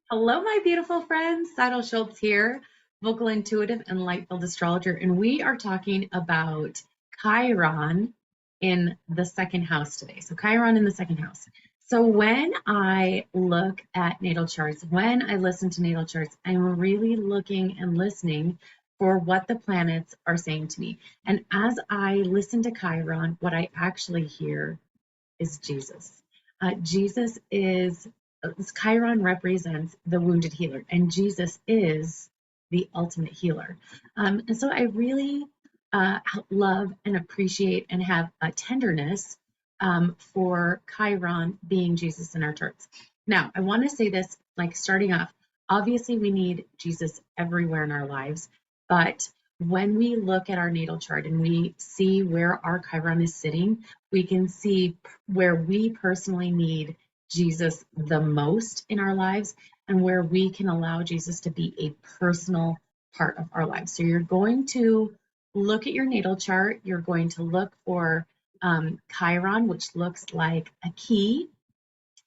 Hello, my beautiful friends. Seidel Schultz here, vocal intuitive and light-filled astrologer, and we are talking about Chiron in the second house today. So Chiron in the second house. So when I look at natal charts, when I listen to natal charts, I'm really looking and listening for what the planets are saying to me. And as I listen to Chiron, what I actually hear is Jesus. Jesus is, Chiron represents the wounded healer, and Jesus is the ultimate healer. And so I really love and appreciate and have a tenderness for Chiron being Jesus in our charts. Now, I want to say this, like starting off, obviously we need Jesus everywhere in our lives, but when we look at our natal chart and we see where our Chiron is sitting, we can see where we personally need Jesus the most in our lives and where we can allow Jesus to be a personal part of our lives. So you're going to look at your natal chart. You're going to look for Chiron, which looks like a key.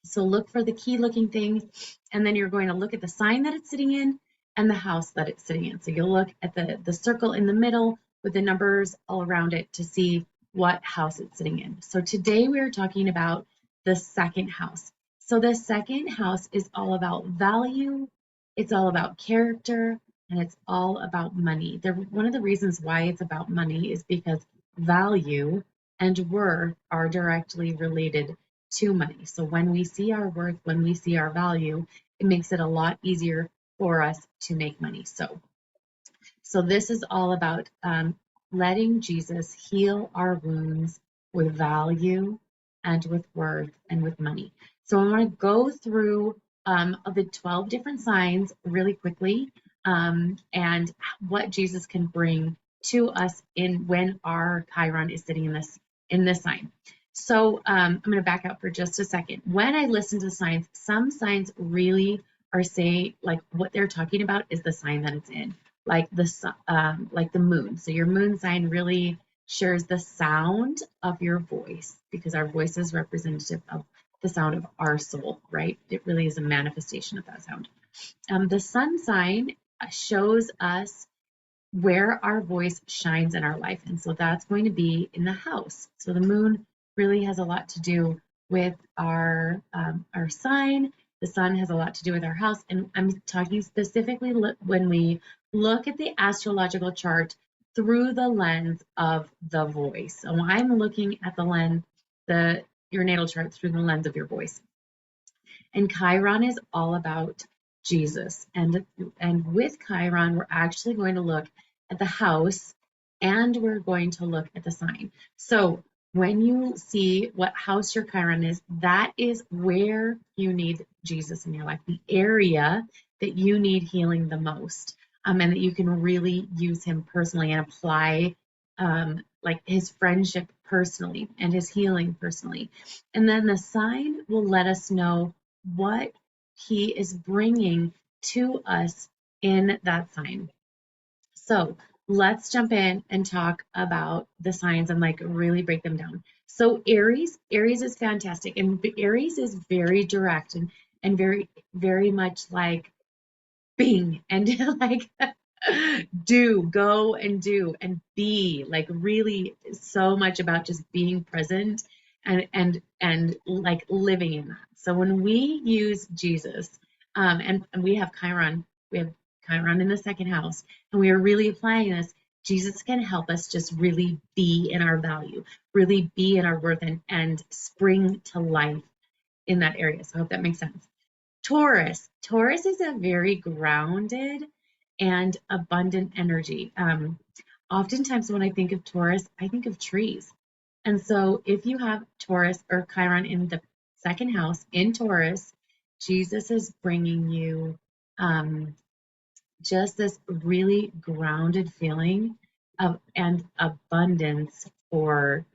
So look for the key looking thing, and then you're going to look at the sign that it's sitting in and the house that it's sitting in. So you'll look at the circle in the middle with the numbers all around it to see what house it's sitting in. So today we are talking about the second house. So the second house is all about value, it's all about character, and it's all about money. One of the reasons why it's about money is because value and worth are directly related to money. So when we see our worth, when we see our value, it makes it a lot easier for us to make money. So this is all about letting Jesus heal our wounds with value and with worth and with money. So I want to go through the 12 different signs really quickly and what Jesus can bring to us in when our Chiron is sitting in this sign. So I'm going to back out for just a second. When I listen to the signs, some signs really are saying like what they're talking about is the sign that it's in, like the moon. So your moon sign really shares the sound of your voice because our voice is representative of the sound of our soul, right? It really is a manifestation of that sound. The sun sign shows us where our voice shines in our life. And so that's going to be in the house. So the moon really has a lot to do with our sign. The sun has a lot to do with our house. And I'm talking specifically when we look at the astrological chart through the lens of the voice. So I'm looking at your natal chart through the lens of your voice. And Chiron is all about Jesus. And with Chiron, we're actually going to look at the house and we're going to look at the sign. So when you see what house your Chiron is, that is where you need Jesus in your life, the area that you need healing the most, and that you can really use him personally and apply like his friendship personally and his healing personally. And then the sign will let us know what he is bringing to us in that sign. So let's jump in and talk about the signs and like really break them down. So Aries is fantastic, and Aries is very direct and very very much like being and like go and be, like really so much about just being present and like living in that. So when we use Jesus, and we have Chiron in the second house, and we are really applying this, Jesus can help us just really be in our value, really be in our worth, and spring to life in that area. So I hope that makes sense. Taurus is a very grounded and abundant energy. Oftentimes when I think of Taurus, I think of trees. And so if you have Taurus or Chiron in the second house in Taurus, Jesus is bringing you just this really grounded feeling of and abundance for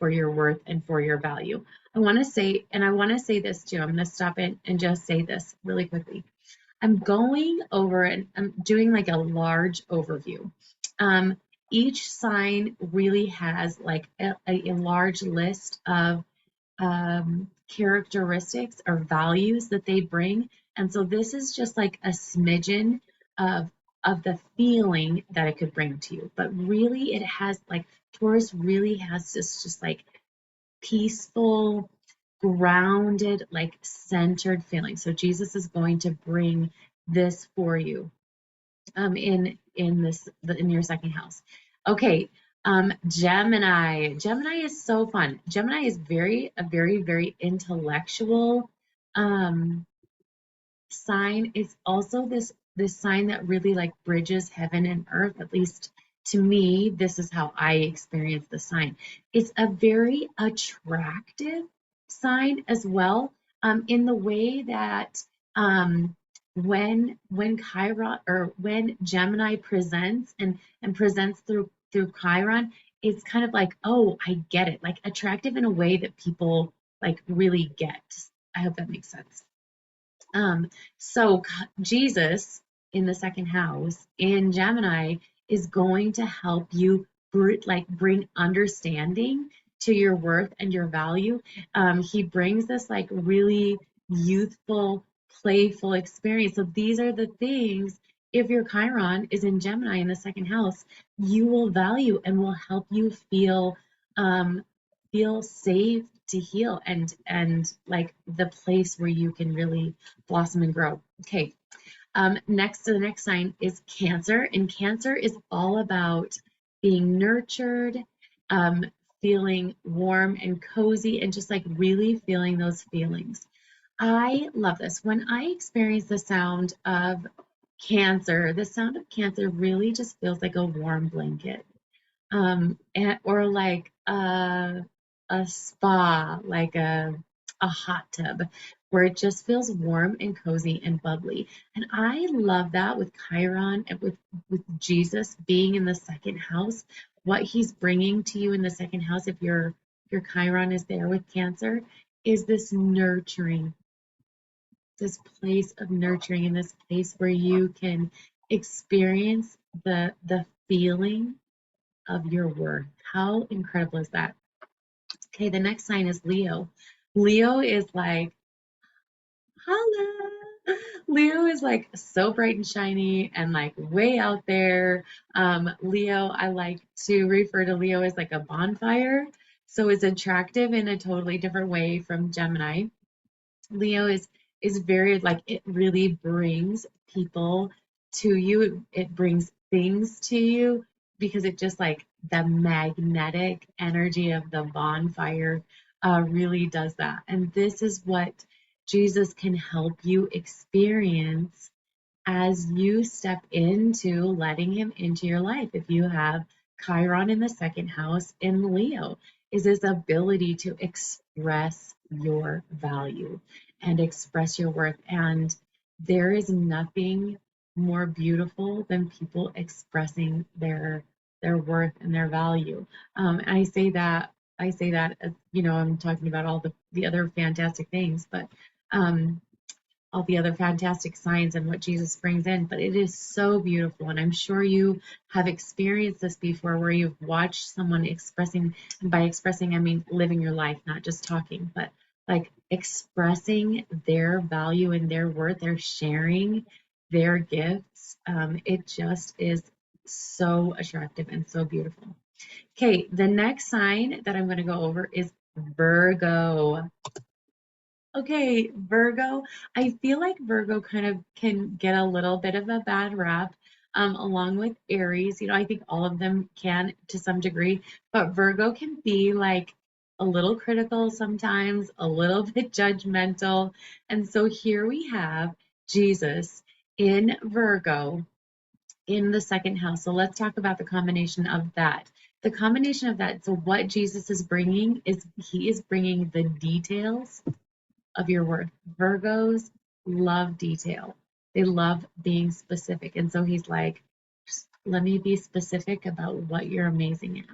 your worth and for your value. I want to say this too. I'm going to stop it and just say this really quickly. I'm going over and I'm doing like a large overview. Um, each sign really has like a large list of characteristics or values that they bring And so this is just like a smidgen of the feeling that it could bring to you. But really it has like Taurus really has this just like peaceful, grounded, like centered feeling. So Jesus is going to bring this for you in your second house. Okay, Gemini. Gemini is so fun. Gemini is a very intellectual um sign. It's also this sign that really like bridges heaven and earth. At least to me, this is how I experience the sign. It's a very attractive sign as well, in the way that when Chiron or when Gemini presents and presents through Chiron, it's kind of like, oh, I get it. Like attractive in a way that people like really get. I hope that makes sense. Um, so Jesus in the second house in Gemini is going to help you bring understanding to your worth and your value. He brings this like really youthful, playful experience. So these are the things, if your Chiron is in Gemini in the second house, you will value and will help you um, feel safe to heal and like the place where you can really blossom and grow. Okay. Next to the next sign is Cancer, and Cancer is all about being nurtured, um, feeling warm and cozy, and just like really feeling those feelings. I love this. When I experience the sound of Cancer, the sound of Cancer really just feels like a warm blanket, or like a spa, like a hot tub, where it just feels warm and cozy and bubbly. And I love that with Chiron and with Jesus being in the second house. What he's bringing to you in the second house, if your Chiron is there with Cancer, is this nurturing, this place of nurturing, and this place where you can experience the feeling of your worth. How incredible is that? Okay, the next sign is Leo. Leo is like, holla. Leo is like so bright and shiny and like way out there. Leo, I like to refer to Leo as like a bonfire. So it's attractive in a totally different way from Gemini. Leo is very like it really brings people to you. It brings things to you because it just like the magnetic energy of the bonfire really does that. And this is what Jesus can help you experience as you step into letting him into your life. If you have Chiron in the second house in Leo, is this ability to express your value and express your worth. And there is nothing more beautiful than people expressing their worth and their value. And I say that as, I'm talking about all the other fantastic things, but all the other fantastic signs and what Jesus brings in, but it is so beautiful. And I'm sure you have experienced this before where you've watched someone expressing, and by expressing, I mean living your life, not just talking, but like expressing their value and their worth, they're sharing their gifts. It just is so attractive and so beautiful. Okay, the next sign that I'm going to go over is Virgo. Okay, Virgo. I feel like Virgo kind of can get a little bit of a bad rap, along with Aries. I think all of them can to some degree, but Virgo can be like a little critical sometimes, a little bit judgmental. And so here we have Jesus in Virgo in the second house. So let's talk about the combination of that. The combination of that, so what Jesus is bringing is he is bringing the details of your worth. Virgos love detail. They love being specific. And so he's like, let me be specific about what you're amazing at.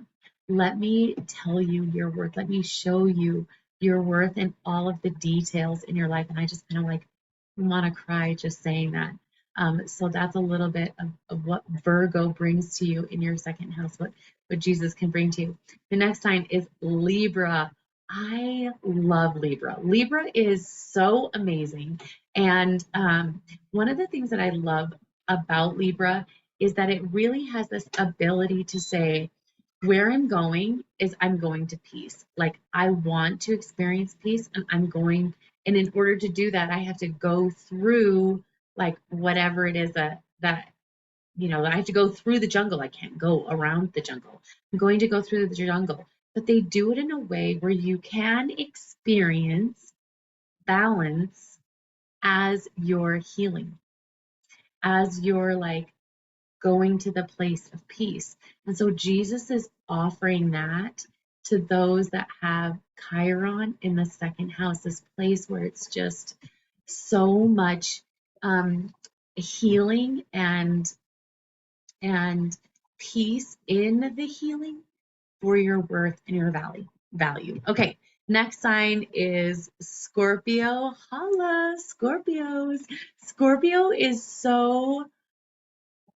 Let me tell you your worth. Let me show you your worth and all of the details in your life. And I just kind of like want to cry just saying that. So that's a little bit of what Virgo brings to you in your second house, what Jesus can bring to you. The next sign is Libra. I love Libra. Libra is so amazing. And one of the things that I love about Libra is that it really has this ability to say, where I'm going is I'm going to peace. Like I want to experience peace and I'm going, and in order to do that, I have to go through like whatever it is that I have to go through the jungle. I can't go around the jungle. I'm going to go through the jungle. But they do it in a way where you can experience balance as you're healing, as you're like going to the place of peace. And so Jesus is offering that to those that have Chiron in the second house, this place where it's just so much healing and peace in the healing for your worth and your value. Okay, next sign is Scorpio. Holla, Scorpios. Scorpio is so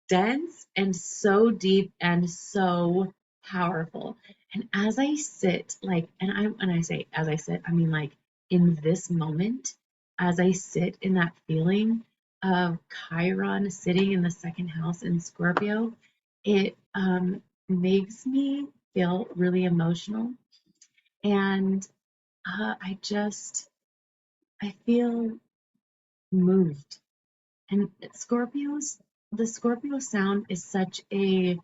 dense and so deep and so powerful. And as I sit, like, and when I say as I sit, I mean like in this moment, as I sit in that feeling of Chiron sitting in the second house in Scorpio, it makes me feel really emotional. And I feel moved. And the Scorpio sound is such it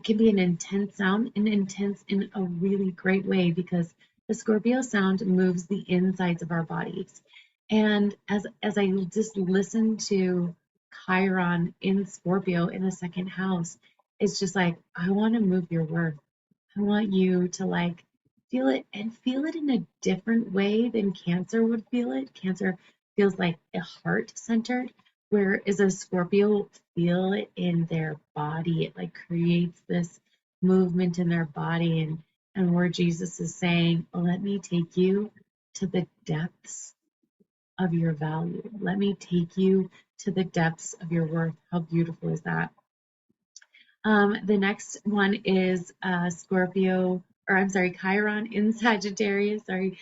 can be an intense sound and intense in a really great way because the Scorpio sound moves the insides of our bodies. And as I just listen to Chiron in Scorpio in the second house, it's just like I want to move your worth. I want you to like feel it and feel it in a different way than Cancer would feel it. Cancer feels like a heart centered, whereas a Scorpio feel it in their body. It like creates this movement in their body and where Jesus is saying, let me take you to the depths of your value. Let me take you to the depths of your worth. How beautiful is that? The next one is Scorpio, or I'm sorry, Chiron in Sagittarius. Sorry,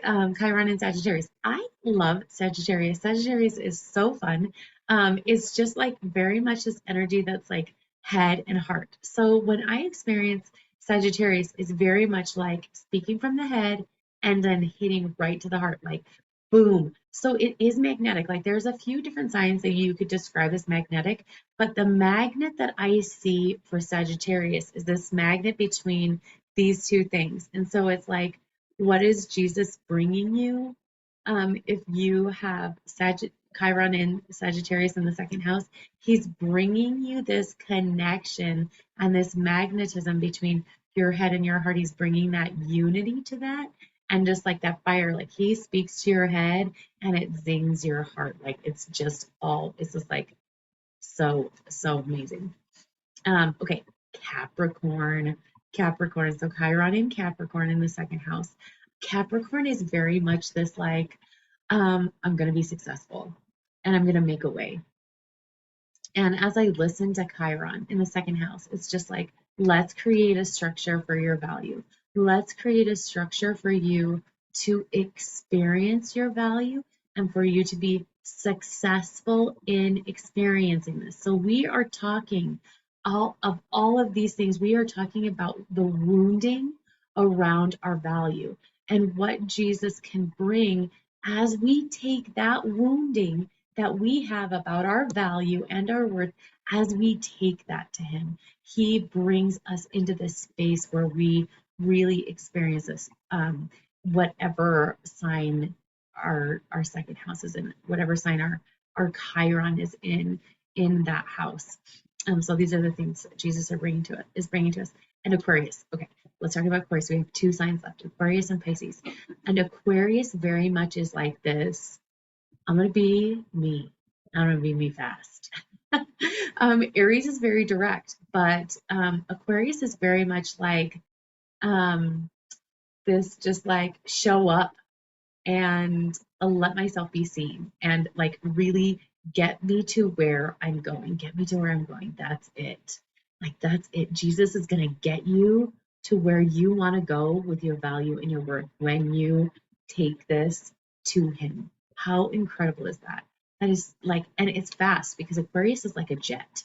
Chiron in Sagittarius. I love Sagittarius. Sagittarius is so fun. It's just like very much this energy that's like head and heart. So when I experience Sagittarius, it's very much like speaking from the head and then hitting right to the heart, like boom. So it is magnetic. Like there's a few different signs that you could describe as magnetic, but the magnet that I see for Sagittarius is this magnet between these two things. And so it's like, what is Jesus bringing you? If you have Chiron in Sagittarius in the second house, he's bringing you this connection and this magnetism between your head and your heart. He's bringing that unity to that. And just like that fire, like he speaks to your head and it zings your heart. Like it's just like so amazing. Okay, Capricorn. Capricorn. So Chiron in Capricorn in the second house. Capricorn is very much this like, I'm going to be successful and I'm going to make a way. And as I listen to Chiron in the second house, it's just like, let's create a structure for your value. Let's create a structure for you to experience your value and for you to be successful in experiencing this. So we are talking all of these things. We are talking about the wounding around our value and what Jesus can bring as we take that wounding that we have about our value and our worth, as we take that to him, he brings us into this space where we really experience this, whatever sign our second house is in, whatever sign our Chiron is in that house. So these are the things that Jesus is bringing to us. And Aquarius. Okay, let's talk about Aquarius. We have two signs left, Aquarius and Pisces. And Aquarius very much is like this, I'm going to be me. I'm going to be me fast. Aries is very direct, but Aquarius is very much like this, just like show up and let myself be seen and like really get me to where I'm going. Get me to where I'm going. That's it. Like, that's it. Jesus is going to get you to where you want to go with your value and your worth when you take this to him. How incredible is that? That is like, and it's fast because Aquarius is like a jet.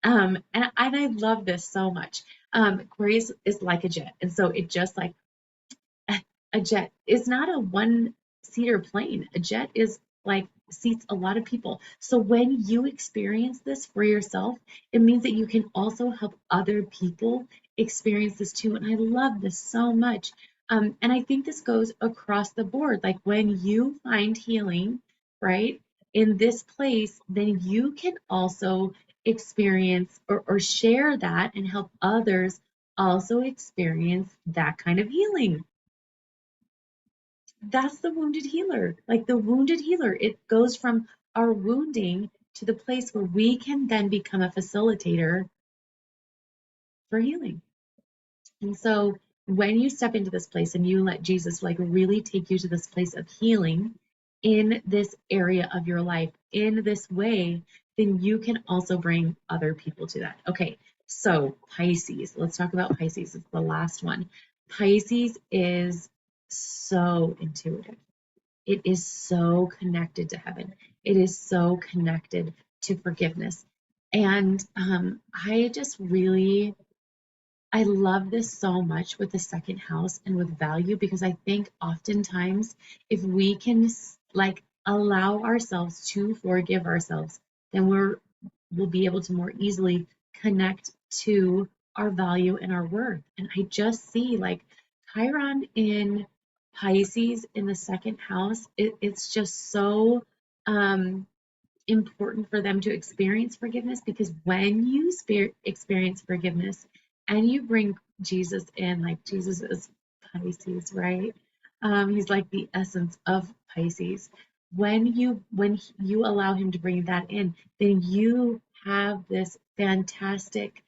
And I love this so much. Aquarius is like a jet. And so it just like a jet is not a one-seater plane. A jet is like seats a lot of people. So when you experience this for yourself, it means that you can also help other people experience this too. And I love this so much. And I think this goes across the board. Like when you find healing, right, in this place, then you can also experience or share that and help others also experience that kind of healing. That's the wounded healer. Like the wounded healer, it goes from our wounding to the place where we can then become a facilitator for healing. And so when you step into this place and you let Jesus like really take you to this place of healing in this area of your life in this way, then you can also bring other people to that. Okay, so Pisces, let's talk about Pisces. It's the last one. Pisces is so intuitive. It is so connected to heaven. It is so connected to forgiveness. And I just really, I love this so much with the second house and with value because I think oftentimes if we can like allow ourselves to forgive ourselves, then we'll be able to more easily connect to our value and our worth. And I just see like Chiron in Pisces in the second house, it's just so important for them to experience forgiveness because when you experience forgiveness and you bring Jesus in, like Jesus is Pisces, right? He's like the essence of Pisces. When you allow him to bring that in, then you have this fantastic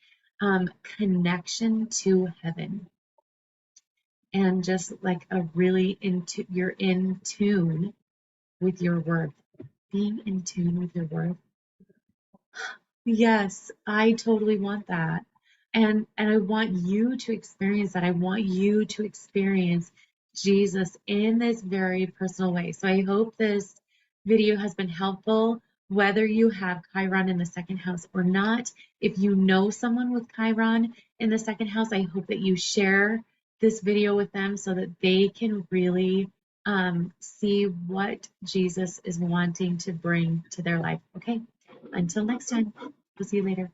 connection to heaven and just like a really you're in tune with your worth. Being in tune with your worth. Yes, I totally want that. And I want you to experience that. I want you to experience Jesus in this very personal way. So I hope this video has been helpful, whether you have Chiron in the second house or not. If you know someone with Chiron in the second house, I hope that you share this video with them so that they can really see what Jesus is wanting to bring to their life. Okay, until next time. We'll see you later.